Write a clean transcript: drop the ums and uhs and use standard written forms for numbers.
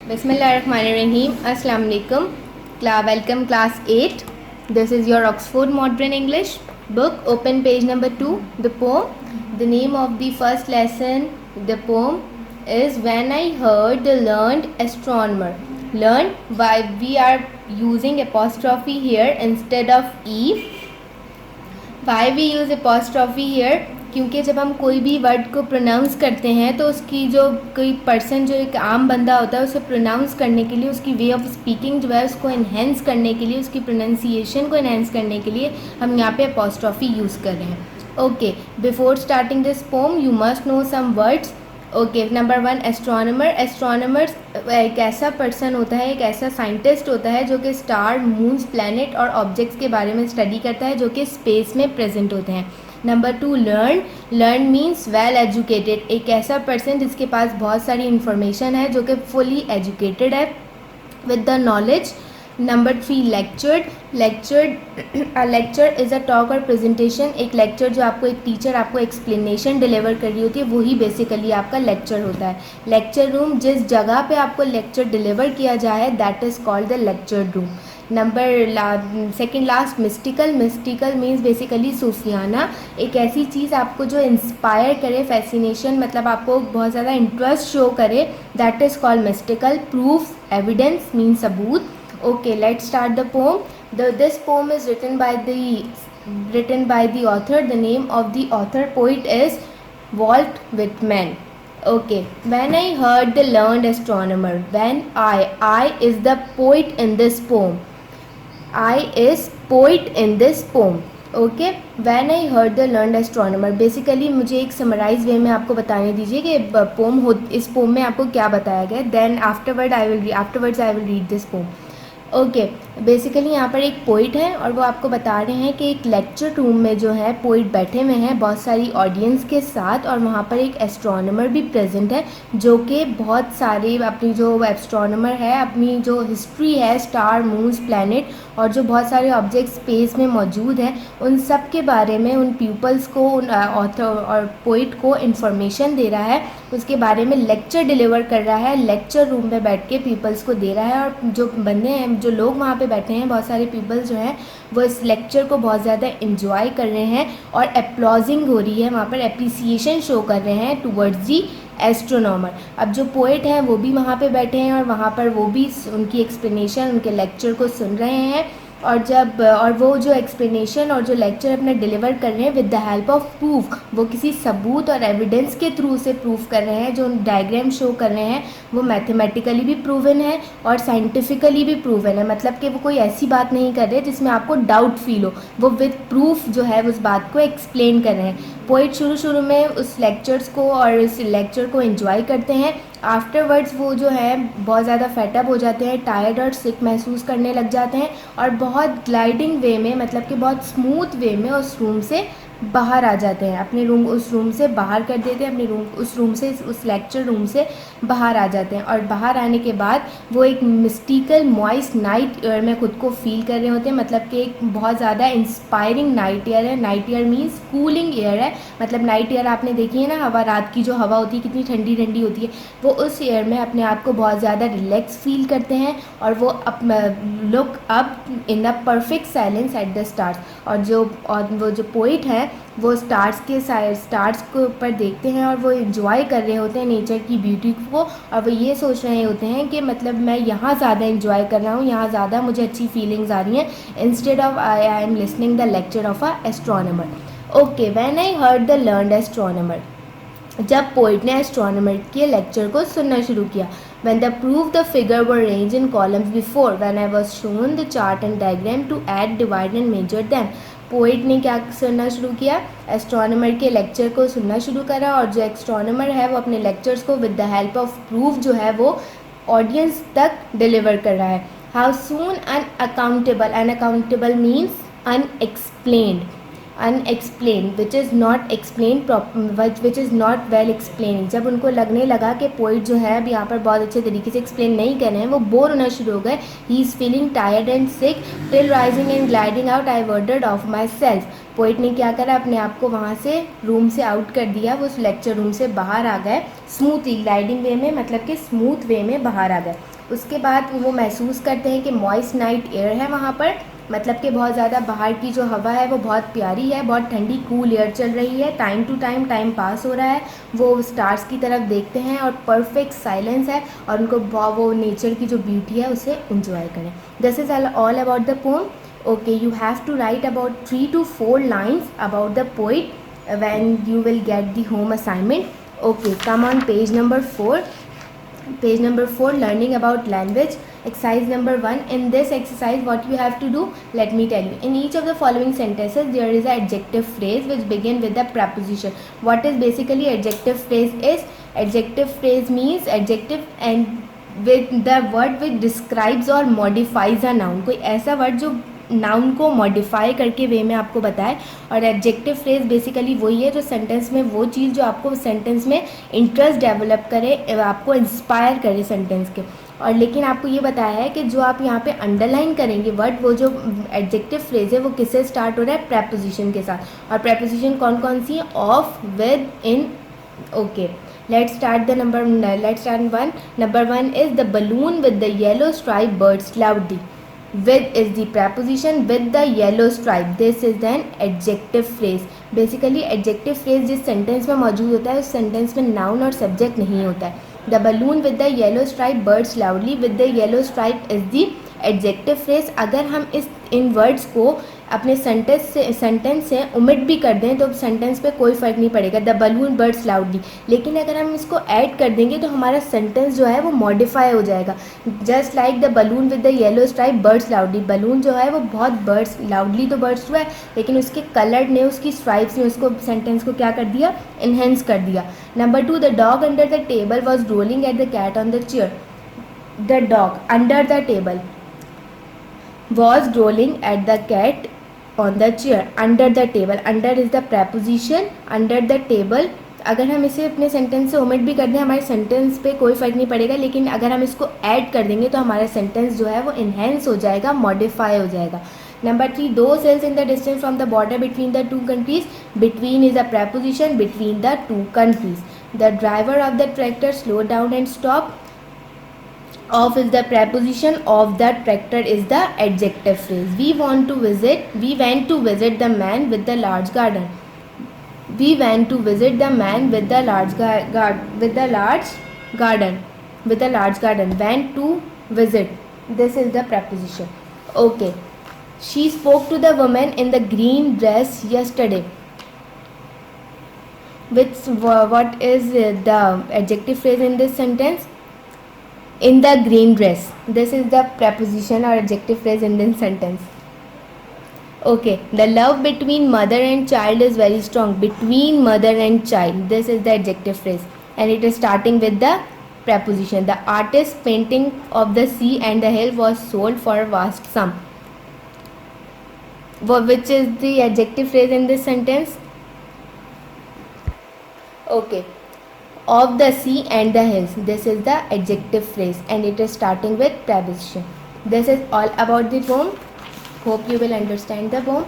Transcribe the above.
Bismillahirrahmanirrahim. Assalamu alaikum. Welcome class 8. This is your Oxford Modern English book. Open page number 2. The poem. The name of the first lesson, the poem, is When I Heard the Learned Astronomer. Learned, why we are using apostrophe here instead of E. Why we use apostrophe here? क्योंकि जब हम कोई भी word को pronounce करते हैं तो उसकी जो कोई पर्सन जो एक आम बंदा होता है उसे प्रोनाउंस करने के लिए, उसकी वे ऑफ स्पीकिंग जो है उसको इन्हेंस करने के लिए, उसकी प्रोनाउंसिएशन को इन्हेंस करने के लिए हम यहाँ पे अपॉस्ट्रॉफी यूज़ कर रहे हैं. Okay, before starting this poem you must know some words. Okay, number 1, astronomer. Astronomer एक ऐसा पर्सन होता है, एक ऐसा साइंटिस्ट होता है जो कि स्टार, मून्स, प्लैनेट और ऑब्जेक्ट्स के बारे में स्टडी करता है जो कि स्पेस में प्रेजेंट होते हैं. Number 2, learn. Learn means well educated. एक ऐसा पर्सन जिसके पास बहुत सारी इंफॉर्मेशन है, जो कि फुली एजुकेटेड है with the knowledge. Number 3, lectured. Lecture is a talk और प्रेजेंटेशन. एक लेक्चर जो आपको एक टीचर आपको एक्सप्लेनेशन डिलीवर कर रही होती है वही बेसिकली आपका लेक्चर होता है. लेक्चर रूम, जिस जगह पे आपको लेक्चर डिलीवर किया जाए, that is called the lecture room. Number second last, mystical. Mystical means basically सूफियाना. एक ऐसी चीज़ आपको जो इंस्पायर करे, फैसिनेशन मतलब आपको बहुत ज़्यादा इंटरेस्ट शो करे, that is called mystical. Proof, evidence means सबूत. Okay, let's start the poem. This poem is written by the author. The name of the author poet is Walt Whitman. Okay, when I heard the learned astronomer. When I is the poet in this poem. I is poet in this poem. Okay, when I heard the learned astronomer. Basically मुझे एक summarise वे में आपको बताने दीजिए कि pome हो, इस pome में आपको क्या बताया गया. Then afterwards I will read this poem. Okay, basically यहाँ पर एक पोइट है और वो आपको बता रहे हैं कि एक लेक्चर रूम में जो है पोइट बैठे हुए हैं बहुत सारी ऑडियंस के साथ, और वहाँ पर एक एस्ट्रोनॉमर भी प्रेजेंट है जो कि बहुत सारे अपनी जो एस्ट्रोनॉमर है अपनी जो हिस्ट्री है स्टार, मून्स, प्लैनेट और जो बहुत सारे ऑब्जेक्ट स्पेस में मौजूद हैं उन सब के बारे में उन पीपल्स को, उन ऑथर और पोइट को इन्फॉर्मेशन दे रहा है, उसके बारे में लेक्चर डिलीवर कर रहा है. लेक्चर रूम में बैठ के पीपल्स को दे रहा है और जो बंदे हैं, जो लोग वहाँ पे बैठे हैं, बहुत सारे पीपल्स जो हैं वो इस लेक्चर को बहुत ज़्यादा इन्जॉय कर रहे हैं और एप्लॉजिंग हो रही है, वहाँ पर एप्रिसिएशन शो कर रहे हैं टुवर्ड्स दी एस्ट्रोनॉमर. अब जो पोइट हैं वो भी वहाँ पे बैठे हैं और वहाँ पर वो भी उनकी एक्सप्लेनेशन, उनके लेक्चर को सुन रहे हैं. और वो जो एक्सप्लेनेशन और जो लेक्चर अपना डिलीवर कर रहे हैं with the help of proof, वो किसी सबूत और एविडेंस के थ्रू से प्रूफ कर रहे हैं. जो डायग्राम शो कर रहे हैं वो मैथमेटिकली भी प्रूवन है और साइंटिफिकली भी प्रूवन है. मतलब कि वो कोई ऐसी बात नहीं कर रहे जिसमें आपको डाउट फील हो, वो विद प्रूफ जो है उस बात को एक्सप्लेन कर रहे हैं. पोइट शुरू में उस लेक्चर्स को और इस लेक्चर को एंजॉय करते हैं. आफ्टरवर्ड्स वो जो है बहुत ज़्यादा फेटअप हो जाते हैं, टायर्ड और सिक महसूस करने लग जाते हैं और बहुत ग्लाइडिंग वे में, मतलब कि बहुत स्मूथ वे में उस रूम से बाहर आ जाते हैं. अपने रूम, उस रूम से बाहर कर देते हैं अपने रूम, उस रूम से, उस लेक्चर रूम से बाहर आ जाते हैं. और बाहर आने के बाद वो एक मिस्टिकल मॉइस्ट नाइट एयर में खुद को फील कर रहे होते हैं. मतलब कि एक बहुत ज़्यादा इंस्पायरिंग नाइट एयर है. Night air means cooling air है. मतलब नाइट एयर आपने देखी है ना, हवा, रात की जो हवा होती है कितनी ठंडी ठंडी होती है, वो उस एयर में अपने आप को बहुत ज़्यादा रिलैक्स फील करते हैं और वो look up in the perfect silence at the stars. और वो जो पोइट है वो स्टार्स के ऊपर देखते हैं और वो एंजॉय कर रहे होते हैं नेचर की ब्यूटी को, और वो ये सोच रहे होते हैं कि मतलब मैं यहाँ ज़्यादा एंजॉय कर रहा हूँ, यहाँ ज़्यादा मुझे अच्छी फीलिंग्स आ रही हैं instead of I am listening the lecture of a astronomer. Okay, when I heard the learned astronomer. जब पोइट ने एस्ट्रोनॉमर के लेक्चर को सुनना शुरू किया. When the proof the figure were arranged in columns before, when I was shown the chart and diagram to add, divide and measure them. Poet ने क्या सुनना शुरू किया, एस्ट्रोनॉमर के लेक्चर को सुनना शुरू करा और जो एस्ट्रोनॉमर है वो अपने लेक्चर्स को with the help of proof जो है वो ऑडियंस तक डिलीवर कर रहा है. How soon unaccountable means unexplained. Unexplained which is not explain which is not well explain. जब उनको लगने लगा कि पोइट जो है अब यहाँ पर बहुत अच्छे तरीके से एक्सप्लेन नहीं कर रहे हैं, वो बोर होना शुरू हो गए. He is feeling tired and sick till rising and gliding out I worded of my self. Poet ने क्या करा, अपने आप को वहाँ से रूम से आउट कर दिया, वो उस लेक्चर रूम से बाहर आ गए स्मूथली, ग्लाइडिंग वे में, मतलब कि स्मूथ वे में बाहर आ गए. उसके बाद वो महसूस करते हैं कि मॉइस्ट नाइट एयर है वहाँ पर, मतलब कि बहुत ज़्यादा बाहर की जो हवा है वो बहुत प्यारी है, बहुत ठंडी कूल एयर चल रही है, time to time time pass हो रहा है, वो स्टार्स की तरफ देखते हैं और परफेक्ट साइलेंस है और उनको वो नेचर की जो ब्यूटी है उसे इंजॉय करें। This is all about the poem. Okay, you have to write about 3 to 4 lines about the poet when you will get the home assignment. Okay, come on page number 4. Page number 4, learning about language, exercise number 1. In this exercise what you have to do, let me tell you. In each of the following sentences there is an adjective phrase which begin with a preposition. What is basically adjective phrase is, adjective phrase means adjective and with the word which describes or modifies a noun. कोई ऐसा word जो noun को modify करके वे में आपको बताए, और adjective phrase basically वही है जो सेंटेंस में वो चीज़ जो आपको सेंटेंस में इंटरेस्ट डेवलप करे, आपको इंस्पायर करे सेंटेंस के। और लेकिन आपको ये बताया है कि जो आप यहाँ पे अंडरलाइन करेंगे वर्ड, वो जो एडजेक्टिव फ्रेज है वो किससे स्टार्ट हो रहा है, प्रेपोजिशन के साथ। और प्रेपोजिशन कौन कौन सी है, of, with, in. Okay, let's start 1. Number 1 is the balloon with the yellow stripe bursts loudly. With is the preposition with the yellow stripe. This is an adjective phrase. Basically adjective phrase जिस sentence में मौजूद होता है उस sentence में noun और subject नहीं होता है। The balloon with the yellow stripe bursts loudly. With the yellow stripe is the adjective phrase. अगर हम इन words को अपने सेंटेंस से ओमिट भी कर दें तो सेंटेंस पे कोई फ़र्क नहीं पड़ेगा, द बलून बर्ड्स लाउडली। लेकिन अगर हम इसको ऐड कर देंगे तो हमारा सेंटेंस जो है वो मॉडिफाई हो जाएगा। Just like the balloon with the yellow stripe birds loudly, balloon जो है वो बहुत बर्ड्स लाउडली तो बर्ड्स हुआ है, लेकिन उसके कलर ने, उसकी स्ट्राइप्स ने उसको सेंटेंस को क्या कर दिया, इन्हेंस कर दिया। Number 2, the dog under the table was rolling at the cat on the chair. The dog under the table was rolling at the cat on the chair. Under the table, under is the preposition, under the table। अगर हम इसे अपने sentence से omit भी कर दें हमारे sentence पे कोई फ़र्क नहीं पड़ेगा, लेकिन अगर हम इसको ऐड कर देंगे तो हमारा सेंटेंस जो है वो इन्हेंस हो जाएगा, मॉडिफाई हो जाएगा। Number 3, two cells in the distance from the border between the two countries. Between is the preposition, between the two countries. The driver of the tractor slow down and stop. Of is the preposition, of the tractor is the adjective phrase. We went to visit the man with the large garden. We went to visit the man with the large garden. Went to visit. This is the preposition. Okay. She spoke to the woman in the green dress yesterday. What is the adjective phrase in this sentence? In the green dress. This is the preposition or adjective phrase in this sentence. Okay, the love between mother and child is very strong. Between mother and child, this is the adjective phrase and it is starting with the preposition. The artist's painting of the sea and the hill was sold for a vast sum. Which is the adjective phrase in this sentence? Okay, of the sea and the hills. This is the adjective phrase and it is starting with preposition. This is all about the poem. Hope you will understand the poem.